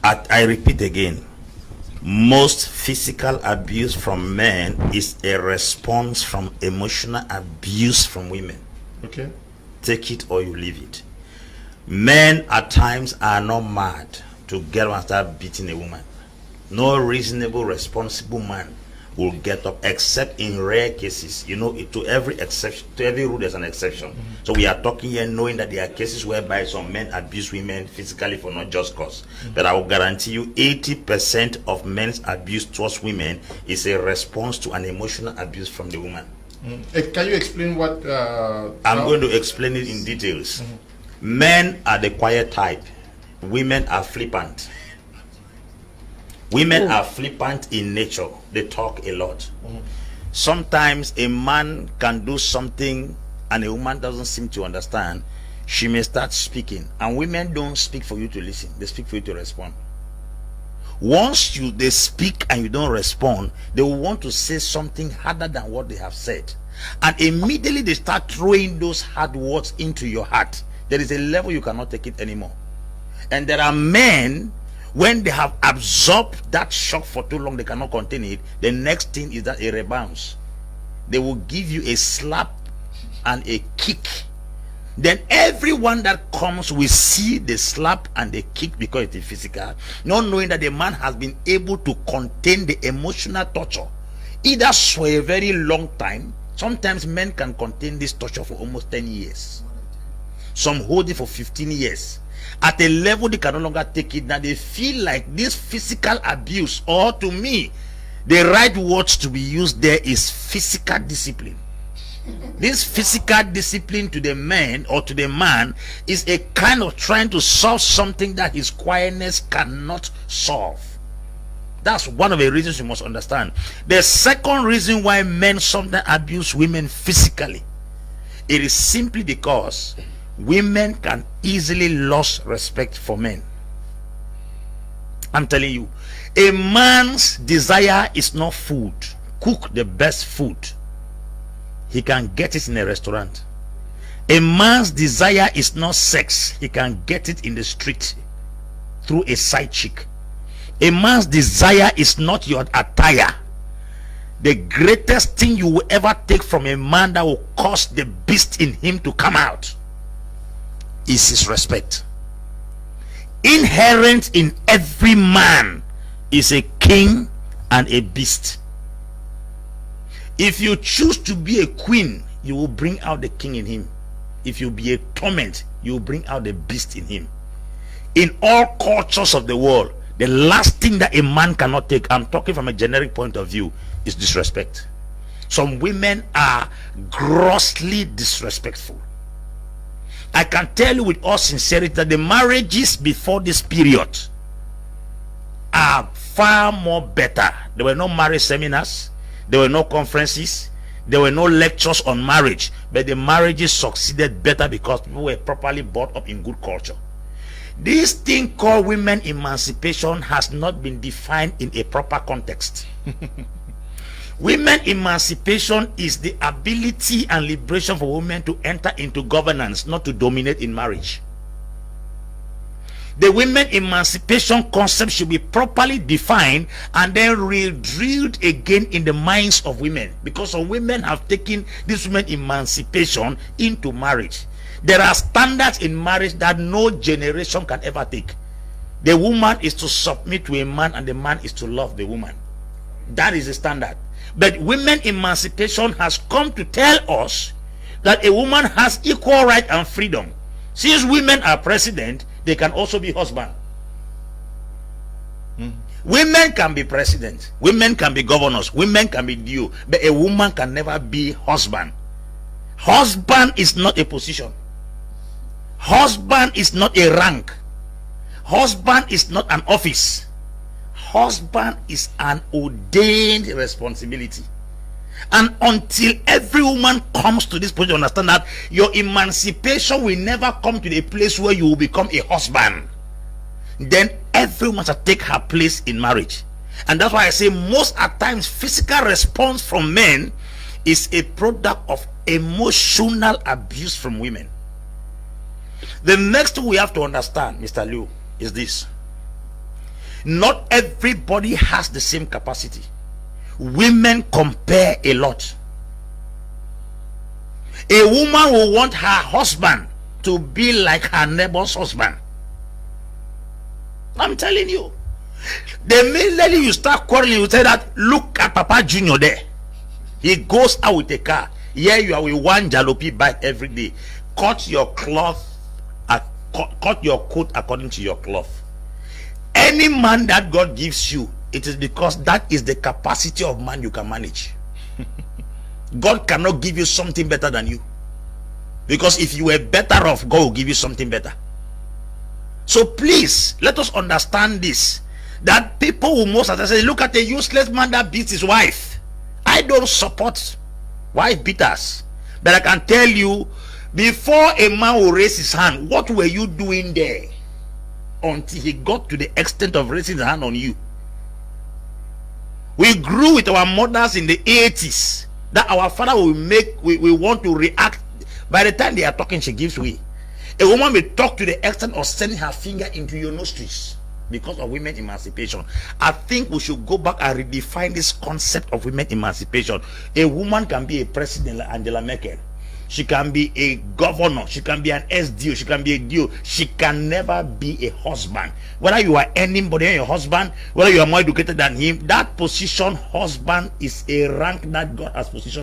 I repeat again, most physical abuse from men is a response from emotional abuse from women. Okay. Take it or you leave it. Men at times are not mad to get up and start beating a woman. No reasonable, responsible man will get up, except in rare cases. You know, to every exception, to every rule there's an exception. So we are talking here knowing that there are cases whereby some men abuse women physically for not just cause. But I will guarantee you 80% of men's abuse towards women is a response to an emotional abuse from the woman. Can you explain what I'm going to explain it in details. Men are the quiet type, women are flippant. Women are flippant in nature. They talk a lot. Sometimes a man can do something and a woman doesn't seem to understand. She may start speaking, and women don't speak for you to listen, they speak for you to respond. Once they speak and you don't respond, they will want to say something harder than what they have said, and immediately they start throwing those hard words into your heart. There is a level you cannot take it anymore. And there are men, when they have absorbed that shock for too long, they cannot contain it. The next thing is that a rebounds. They will give you a slap and a kick. Then everyone that comes will see the slap and the kick because it is physical, not knowing that the man has been able to contain the emotional torture, either for a very long time. Sometimes men can contain this torture for almost 10 years. Some hold it for 15 years. At a level they can no longer take it. Now they feel like this physical abuse, or to me, the right words to be used there is physical discipline. This physical discipline to the man or to the man is a kind of trying to solve something that his quietness cannot solve. That's one of the reasons you must understand. The second reason why men sometimes abuse women physically, it is simply because women can easily lose respect for men. I'm telling you, a man's desire is not food. Cook the best food, he can get it in a restaurant. A man's desire is not sex. He can get it in the street through a side chick. A man's desire is not your attire. The greatest thing you will ever take from a man that will cause the beast in him to come out is his respect. Inherent in every man is a king and a beast. If you choose to be a queen, you will bring out the king in him. If you be a torment, you will bring out the beast in him. In all cultures of the world, the last thing that a man cannot take, I'm talking from a generic point of view, is disrespect. Some women are grossly disrespectful. I can tell you with all sincerity that the marriages before this period are far more better. There were no marriage seminars, there were no conferences, there were no lectures on marriage, but the marriages succeeded better because people were properly brought up in good culture. This thing called women emancipation has not been defined in a proper context. Women emancipation is the ability and liberation for women to enter into governance, not to dominate in marriage. The women emancipation concept should be properly defined and then re-drilled again in the minds of women, because some women have taken this women emancipation into marriage. There are standards in marriage that no generation can ever take. The woman is to submit to a man and the man is to love the woman. That is the standard. But women emancipation has come to tell us that a woman has equal right and freedom. Since women are president, they can also be husband. Women can be president, women can be governors, women can be DO, but a woman can never be husband. Husband is not a position. Husband is not a rank. Husband is not an office. Husband is an ordained responsibility. And until every woman comes to this point to understand that your emancipation will never come to the place where you will become a husband, then every woman shall take her place in marriage. And that's why I say most at times physical response from men is a product of emotional abuse from women. The next thing we have to understand, Mr. Liu, is this. Not everybody has the same capacity. Women compare a lot. A woman will want her husband to be like her neighbor's husband. I'm telling you. The minute you start quarreling, you say that, look at Papa Junior there. He goes out with a car. Here you are with one jalopy bike every day. Cut your cloth, cut your coat according to your cloth. Any man that God gives you, it is because that is the capacity of man you can manage. God cannot give you something better than you. Because if you were better off, God will give you something better. So please, let us understand this. That people will most of the time say, look at a useless man that beats his wife. I don't support wife beaters. But I can tell you, before a man will raise his hand, what were you doing there? Until he got to the extent of raising his hand on you. We grew with our mothers in the 80s. That our father will make, we want to react. By the time they are talking, she gives way. A woman may talk to the extent of sending her finger into your nostrils because of women emancipation. I think we should go back and redefine this concept of women emancipation. A woman can be a president like Angela Merkel. She can be a governor. She can be an SDO. She can be a DO. She can never be a husband. Whether you are anybody than your husband, whether you are more educated than him, that position, husband, is a rank that God has positioned.